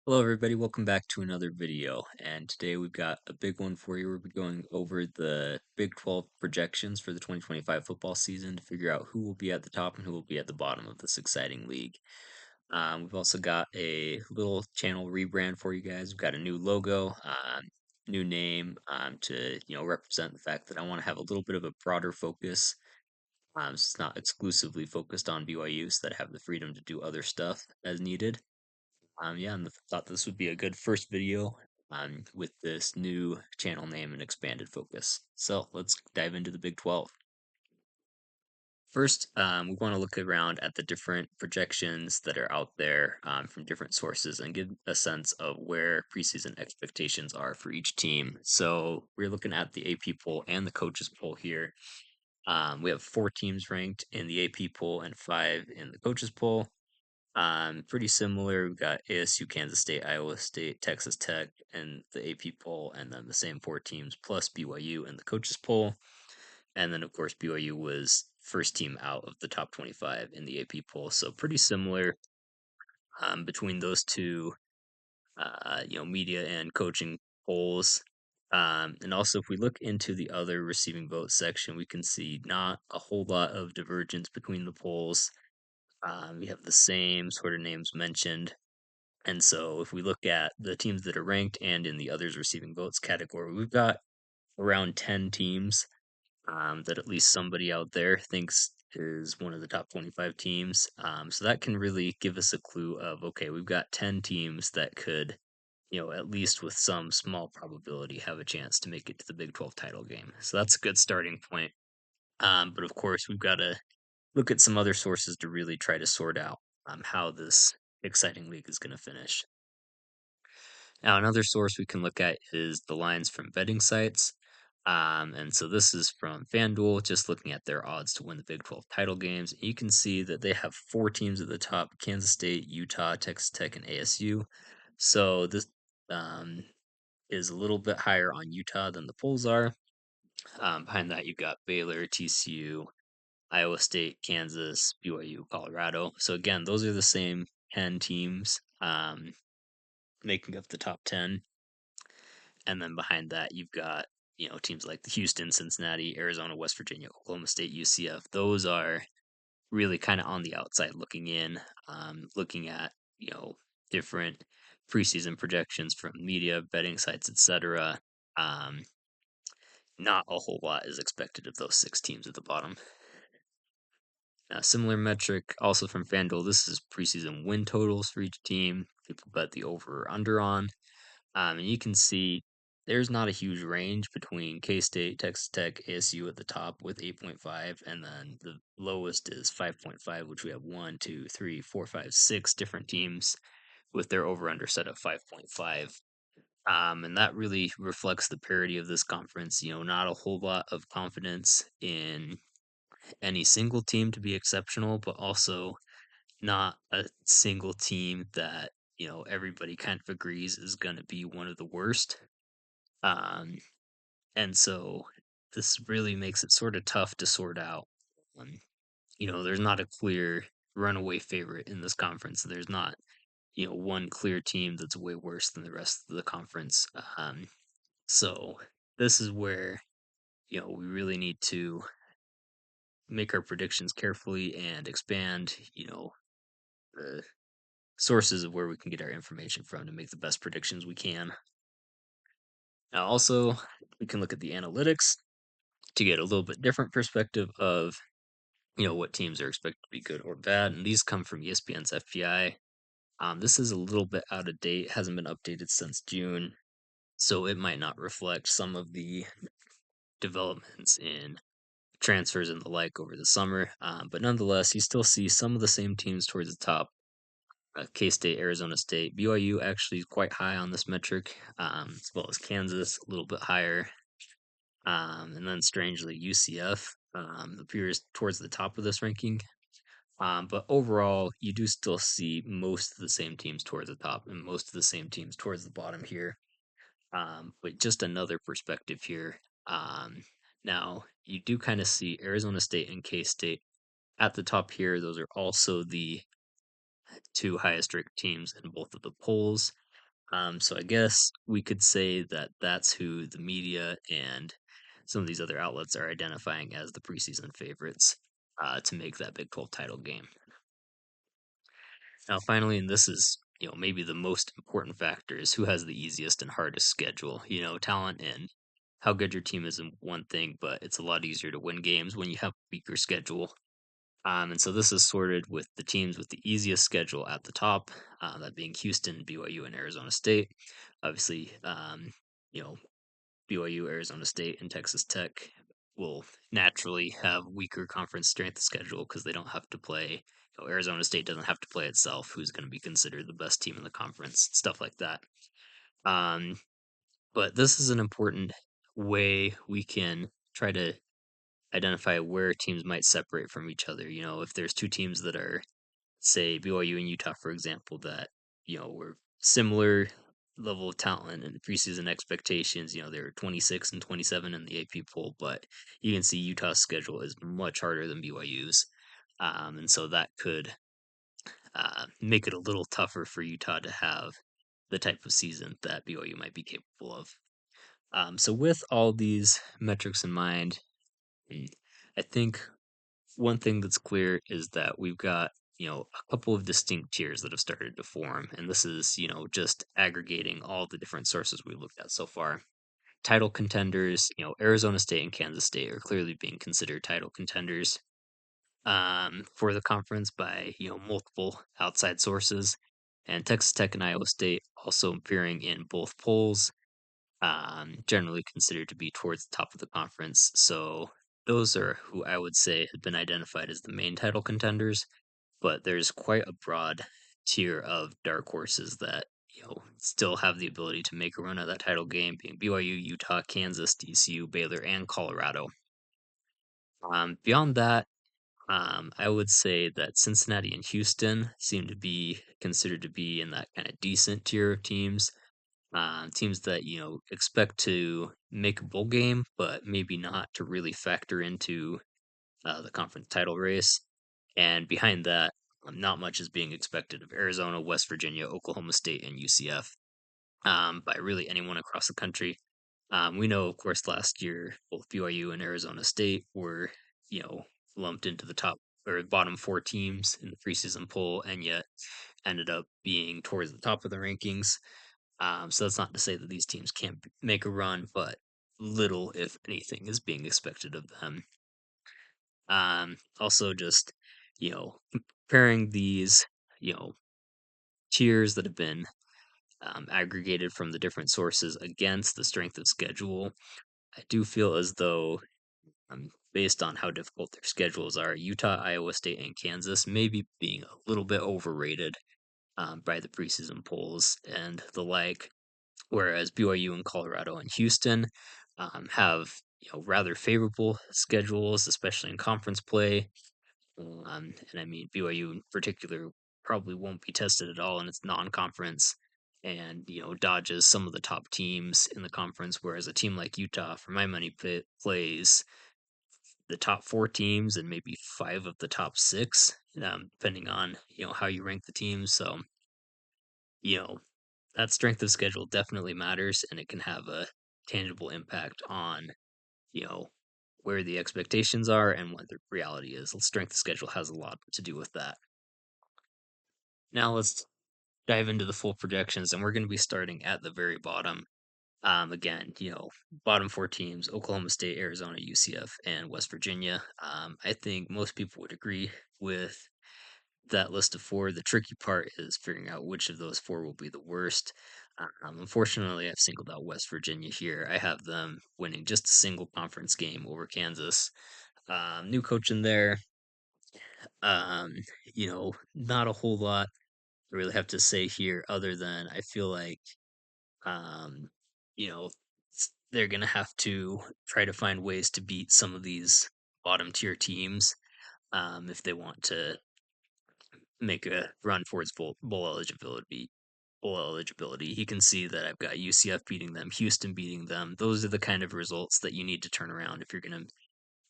Hello, everybody. Welcome back to another video. And today we've got a big one for you. We'll be going over the Big 12 projections for the 2025 football season to figure out who will be at the top and who will be at the bottom of this exciting league. We've also got a little channel rebrand for you guys. We've got a new logo, new name to represent the fact that I want to have a little bit of a broader focus. So it's not exclusively focused on BYU, so that I have the freedom to do other stuff as needed. Yeah, and thought this would be a good first video with this new channel name and expanded focus. So let's dive into the Big 12. First, we want to look around at the different projections that are out there from different sources and give a sense of where preseason expectations are for each team. So we're looking at the AP poll and the coaches poll here. We have 4 teams ranked in the AP poll and 5 in the coaches poll. Pretty similar. We've got ASU, Kansas State, Iowa State, Texas Tech, and the AP poll, and then the same 4 teams plus BYU in the coaches poll. And then, of course, BYU was first team out of the top 25 in the AP poll. So pretty similar between those two, media and coaching polls. And also, if we look into the other receiving vote section, we can see not a whole lot of divergence between the polls. We have the same sort of names mentioned. And so if we look at the teams that are ranked and in the others receiving votes category, we've got around 10 teams that at least somebody out there thinks is one of the top 25 teams. So that can really give us a clue of, okay, we've got 10 teams that could, at least with some small probability, have a chance to make it to the Big 12 title game. So that's a good starting point. But of course, we've got to look at some other sources to really try to sort out how this exciting league is going to finish. Now, another source we can look at is the lines from betting sites. And so this is from FanDuel, just looking at their odds to win the Big 12 title games. You can see that they have 4 teams at the top: Kansas State, Utah, Texas Tech, and ASU. So this um, is a little bit higher on Utah than the polls are. Behind that, you've got Baylor, TCU, Iowa State, Kansas, BYU, Colorado. So again, those are the same 10 teams making up the top 10. And then behind that, you've got, teams like the Houston, Cincinnati, Arizona, West Virginia, Oklahoma State, UCF. Those are really kind of on the outside looking in, looking at, different preseason projections from media, betting sites, etc. Um, Not a whole lot is expected of those 6 teams at the bottom. A similar metric also from FanDuel. This is preseason win totals for each team. People bet the over or under on. And you can see there's not a huge range between K State, Texas Tech, ASU at the top with 8.5, and then the lowest is 5.5, which we have 1, 2, 3, 4, 5, 6 different teams with their over under set at 5.5. And that really reflects the parity of this conference. Not a whole lot of confidence in any single team to be exceptional, but also not a single team that, everybody kind of agrees is going to be one of the worst. Um, and so this really makes it sort of tough to sort out. Um, there's not a clear runaway favorite in this conference. There's not, one clear team that's way worse than the rest of the conference. So this is where, we really need to make our predictions carefully and expand, the sources of where we can get our information from to make the best predictions we can. Now, also, we can look at the analytics to get a little bit different perspective of what teams are expected to be good or bad, and these come from ESPN's FPI. This is a little bit out of date, hasn't been updated since June, so it might not reflect some of the developments in transfers and the like over the summer. But nonetheless, you still see some of the same teams towards the top. K State, Arizona State, BYU actually is quite high on this metric, as well as Kansas, a little bit higher. And then strangely, UCF appears towards the top of this ranking. But overall, you do still see most of the same teams towards the top and most of the same teams towards the bottom here. But just another perspective here. Now, you do kind of see Arizona State and K State at the top here. Those are also the 2 highest ranked teams in both of the polls. So I guess we could say that that's who the media and some of these other outlets are identifying as the preseason favorites to make that Big 12 title game. Now, finally, and this is maybe the most important factor is who has the easiest and hardest schedule. Talent and how good your team is in one thing, but it's a lot easier to win games when you have a weaker schedule. And so this is sorted with the teams with the easiest schedule at the top, that being Houston, BYU, and Arizona State. Obviously, you know, BYU, Arizona State, and Texas Tech will naturally have weaker conference strength schedule because they don't have to play. Arizona State doesn't have to play itself, who's going to be considered the best team in the conference, stuff like that. Um, but this is an important way we can try to identify where teams might separate from each other. If there's two teams that are, say, BYU and Utah, for example, that were similar level of talent and preseason expectations. They were 26 and 27 in the AP poll, but you can see Utah's schedule is much harder than BYU's, and so that could make it a little tougher for Utah to have the type of season that BYU might be capable of. So with all these metrics in mind, I think one thing that's clear is that we've got, a couple of distinct tiers that have started to form. And this is, just aggregating all the different sources we've looked at so far. Title contenders, Arizona State and Kansas State are clearly being considered title contenders for the conference by, multiple outside sources. And Texas Tech and Iowa State also appearing in both polls, generally considered to be towards the top of the conference. So those are who I would say have been identified as the main title contenders, but there's quite a broad tier of dark horses that still have the ability to make a run at that title game, being BYU, Utah, Kansas, TCU, Baylor, and Colorado. Beyond that, I would say that Cincinnati and Houston seem to be considered to be in that kind of decent tier of teams. Teams that expect to make a bowl game, but maybe not to really factor into the conference title race. And behind that, not much is being expected of Arizona, West Virginia, Oklahoma State, and UCF, by really anyone across the country. We know, of course, last year both BYU and Arizona State were, you know, lumped into the top or bottom four teams in the preseason poll, and yet ended up being towards the top of the rankings. So that's not to say that these teams can't make a run, but little, if anything, is being expected of them. Also, just comparing these, you know, tiers that have been aggregated from the different sources against the strength of schedule. I do feel as though, based on how difficult their schedules are, Utah, Iowa State, and Kansas may be being a little bit overrated by the preseason polls and the like. Whereas BYU and Colorado and Houston have rather favorable schedules, especially in conference play. And I mean BYU in particular probably won't be tested at all in its non-conference, and dodges some of the top teams in the conference. Whereas a team like Utah, for my money, plays the top four teams and maybe five of the top six, depending on how you rank the teams. So you know that strength of schedule definitely matters, and it can have a tangible impact on you know where the expectations are and what the reality is. Strength of schedule has a lot to do with that. Now let's dive into the full projections, and we're going to be starting at the very bottom. Again, bottom four teams: Oklahoma State, Arizona, UCF, and West Virginia. I think most people would agree with that list of four. The tricky part is figuring out which of those four will be the worst. Unfortunately, I've singled out West Virginia here. I have them winning just a single conference game over Kansas. New coach in there. Um, not a whole lot I really have to say here, other than I feel like, um, you know, they're gonna have to try to find ways to beat some of these bottom tier teams, if they want to make a run towards bowl eligibility. Bowl eligibility. He can see that I've got UCF beating them, Houston beating them. Those are the kind of results that you need to turn around if you're going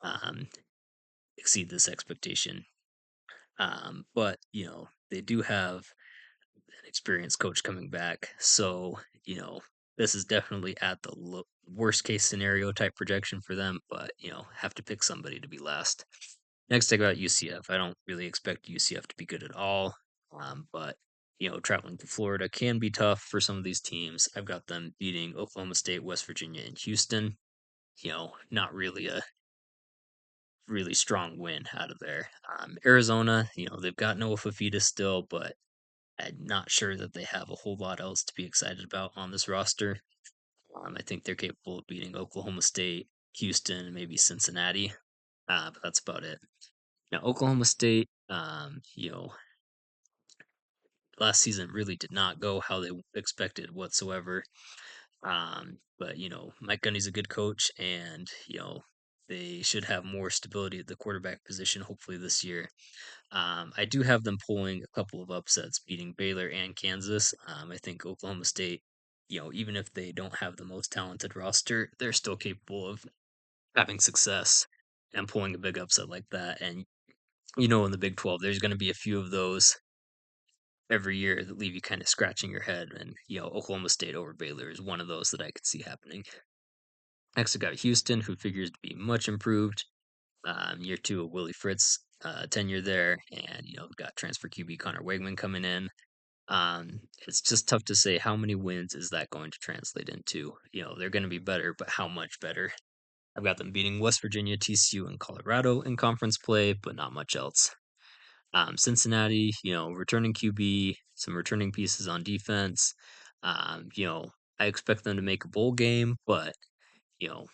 to exceed this expectation. But they do have an experienced coach coming back. So, this is definitely at the worst case scenario type projection for them, but, have to pick somebody to be last. Next, I got UCF. I don't really expect UCF to be good at all, but, traveling to Florida can be tough for some of these teams. I've got them beating Oklahoma State, West Virginia, and Houston. Not really a really strong win out of there. Arizona, they've got Noah Fafita still, but I'm not sure that they have a whole lot else to be excited about on this roster. I think they're capable of beating Oklahoma State, Houston, and maybe Cincinnati, but that's about it. Now, Oklahoma State, last season really did not go how they expected whatsoever. But Mike Gundy's a good coach, and they should have more stability at the quarterback position hopefully this year. I do have them pulling a couple of upsets, beating Baylor and Kansas. I think Oklahoma State, even if they don't have the most talented roster, they're still capable of having success and pulling a big upset like that. And in the Big 12, there's going to be a few of those every year that leave you kind of scratching your head. And Oklahoma State over Baylor is one of those that I could see happening. Next, I got Houston, who figures to be much improved. Year two of Willie Fritz tenure there, and got transfer QB Connor Wegman coming in. It's just tough to say how many wins is that going to translate into. They're going to be better, but how much better? I've got them beating West Virginia, TCU, and Colorado in conference play, but not much else. Cincinnati, returning QB, some returning pieces on defense. I expect them to make a bowl game, but you know,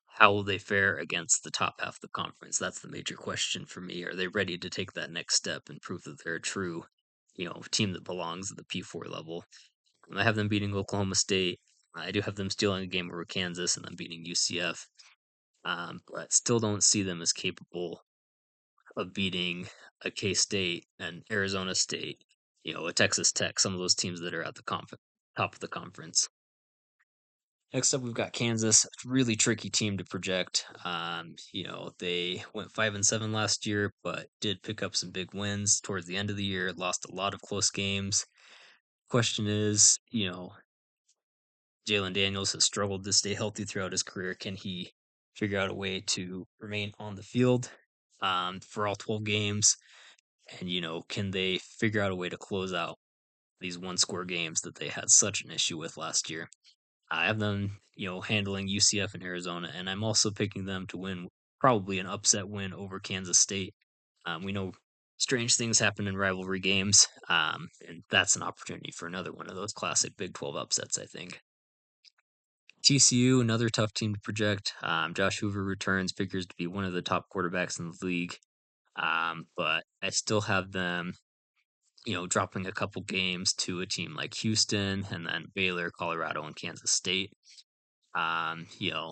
how will they fare against the top half of the conference? That's the major question for me. Are they ready to take that next step and prove that they're a true, team that belongs at the P4 level? I have them beating Oklahoma State. I do have them stealing a game over Kansas and then beating UCF. But still don't see them as capable of beating a K State and Arizona State, a Texas Tech, some of those teams that are at the top of the conference. Next up, we've got Kansas. It's a really tricky team to project. They went 5-7 last year, but did pick up some big wins towards the end of the year. Lost a lot of close games. Question is, Jalen Daniels has struggled to stay healthy throughout his career. Can he figure out a way to remain on the field for all 12 games? And can they figure out a way to close out these one-score games that they had such an issue with last year? I have them, handling UCF and Arizona, and I'm also picking them to win probably an upset win over Kansas State. We know strange things happen in rivalry games, and that's an opportunity for another one of those classic Big 12 upsets, I think. TCU, another tough team to project. Josh Hoover returns, figures to be one of the top quarterbacks in the league, but I still have them dropping a couple games to a team like Houston and then Baylor, Colorado, and Kansas State. Um, you know,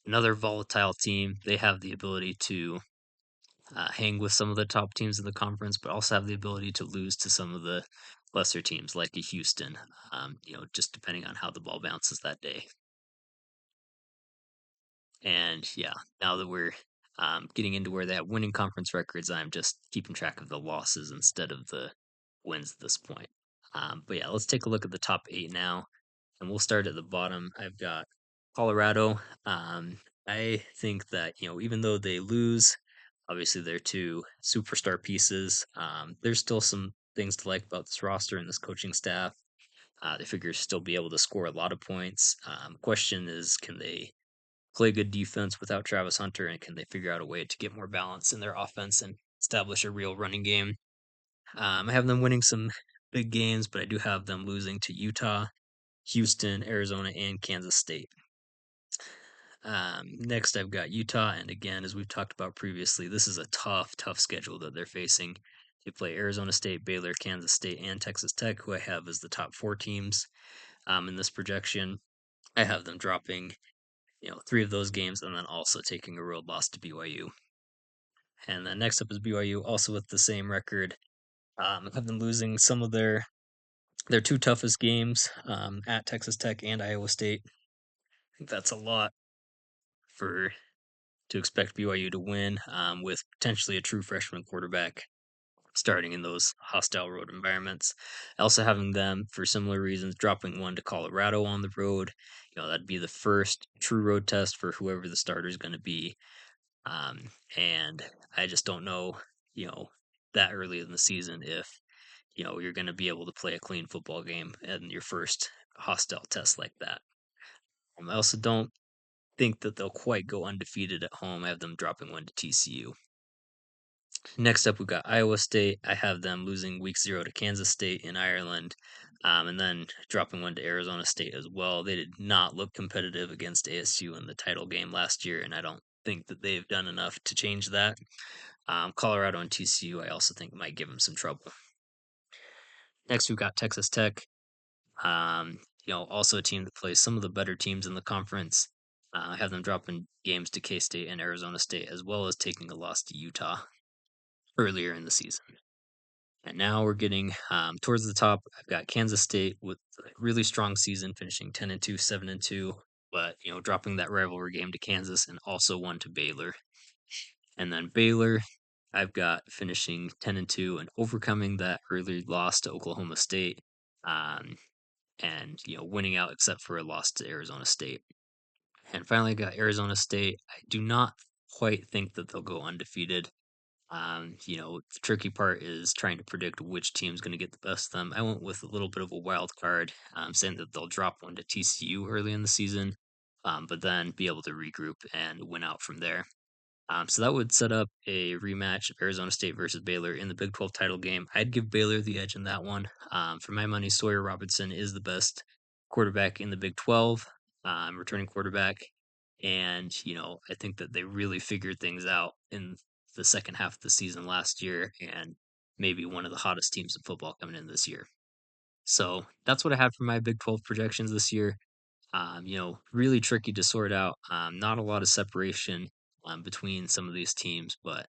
Another volatile team. They have the ability to hang with some of the top teams in the conference, but also have the ability to lose to some of the lesser teams like a Houston. Just depending on how the ball bounces that day. And yeah, now that we're getting into where they have winning conference records, I'm just keeping track of the losses instead of the wins at this point. But yeah, let's take a look at the top 8 now, and we'll start at the bottom. I've got Colorado. I think that even though they lose, obviously they're two superstar pieces. There's still some things to like about this roster and this coaching staff. They figure still be able to score a lot of points. Question is, can they play good defense without Travis Hunter, and can they figure out a way to get more balance in their offense and establish a real running game? I have them winning some big games, but I do have them losing to Utah, Houston, Arizona, and Kansas State. Next, I've got Utah, and again, as we've talked about previously, this is a tough schedule that they're facing. They play Arizona State, Baylor, Kansas State, and Texas Tech, who I have as the top 4 teams in this projection. I have them dropping, 3 of those games, and then also taking a road loss to BYU. And then next up is BYU, also with the same record. I have them losing some of their 2 toughest games at Texas Tech and Iowa State. I think that's a lot for to expect BYU to win with potentially a true freshman quarterback. starting in those hostile road environments. Also having them for similar reasons, dropping one to Colorado on the road. That'd be the first true road test for whoever the starter is going to be. And I just don't know, you know, that early in the season if, you're going to be able to play a clean football game in your first hostile test like that. I also don't think that they'll quite go undefeated at home. I have them dropping one to TCU. Next up, we've got Iowa State. I have them losing week 0 to Kansas State in Ireland, and then dropping one to Arizona State as well. They did not look competitive against ASU in the title game last year, and I don't think that they've done enough to change that. Colorado and TCU, I also think might give them some trouble. Next, we've got Texas Tech. Also a team that plays some of the better teams in the conference. I have them dropping games to K State and Arizona State, as well as taking a loss to Utah earlier in the season. And now we're getting towards the top. I've got Kansas State with a really strong season, finishing 10-2, 7-2, but dropping that rivalry game to Kansas and also one to Baylor. And then Baylor, I've got finishing 10-2 and overcoming that early loss to Oklahoma State, and winning out except for a loss to Arizona State. And finally, I got Arizona State. I do not quite think that they'll go undefeated. The tricky part is trying to predict which team's going to get the best of them. I went with a little bit of a wild card, saying that they'll drop one to TCU early in the season, but then be able to regroup and win out from there. So that would set up a rematch of Arizona State versus Baylor in the Big 12 title game. I'd give Baylor the edge in that one. For my money, Sawyer Robertson is the best quarterback in the Big 12, returning quarterback. And, I think that they really figured things out in the second half of the season last year and maybe one of the hottest teams in football coming in this year. So that's what I had for my Big 12 projections this year. Really tricky to sort out. Not a lot of separation between some of these teams, but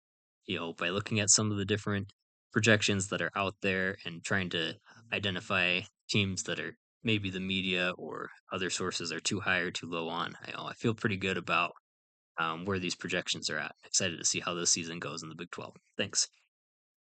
by looking at some of the different projections that are out there and trying to identify teams that are maybe the media or other sources are too high or too low on, I feel pretty good about where these projections are at. Excited to see how this season goes in the Big 12. Thanks.